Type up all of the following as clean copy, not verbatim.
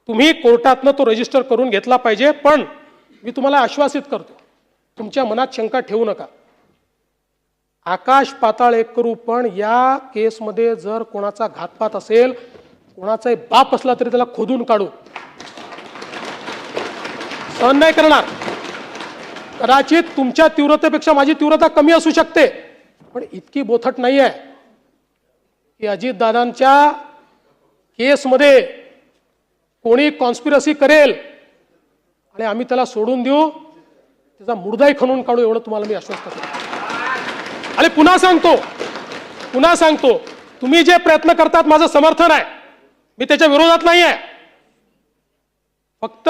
तुम्ही कोर्टातनं तो रजिस्टर करून घेतला पाहिजे। पण मी तुम्हाला आश्वासित करतो, तुमच्या मनात शंका ठेवू नका, आकाश पाताळ एक करू, पण या केसमध्ये जर कोणाचा घातपात असेल, कोणाचाही बाप असला तरी त्याला खोदून काढू, सहन नाही करणार। कदाचित तुमच्या तीव्रतेपेक्षा माझी तीव्रता कमी असू शकते, पण इतकी बोथट नाही आहे की अजितदादांच्या केसमध्ये कोणी कॉन्स्पिरसी करेल आणि आम्ही त्याला सोडून देऊ, त्याचा मुर्दाही खणून काढू, एवढं तुम्हाला मी आश्वस्त करतो। आणि पुन्हा सांगतो, तुम्ही जे प्रयत्न करतात माझं समर्थन आहे, मी त्याच्या विरोधात नाही आहे। फक्त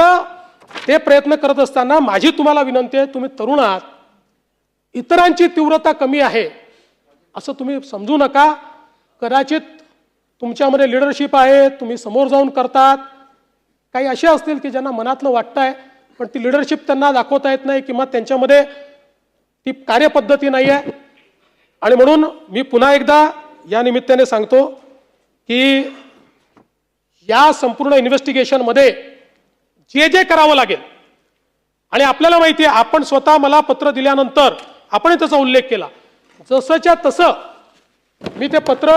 ते प्रयत्न करत असताना माझी तुम्हाला विनंती आहे, तुम्ही तरुण आहात, इतरांची तीव्रता कमी आहे असं तुम्ही समजू नका। कदाचित तुमच्यामध्ये लिडरशिप आहे, तुम्ही समोर जाऊन करतात, काही असे असतील की ज्यांना मनातलं वाटतंय पण ती लिडरशिप त्यांना दाखवता येत नाही किंवा त्यांच्यामध्ये ती कार्यपद्धती नाही आहे। आणि म्हणून मी पुन्हा एकदा या निमित्ताने सांगतो की या संपूर्ण इन्व्हेस्टिगेशनमध्ये जे जे करावं लागेल, आणि आपल्याला माहिती आहे, आपण स्वतः मला पत्र दिल्यानंतर आपण त्याचा उल्लेख केला, जसंच्या तसं मी ते पत्र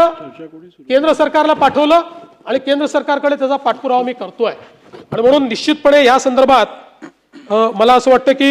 केंद्र सरकारला पाठवलं आणि केंद्र सरकारकडे त्याचा पाठपुरावा मी करतोय। आणि म्हणून निश्चितपणे या संदर्भात मला असं वाटतं की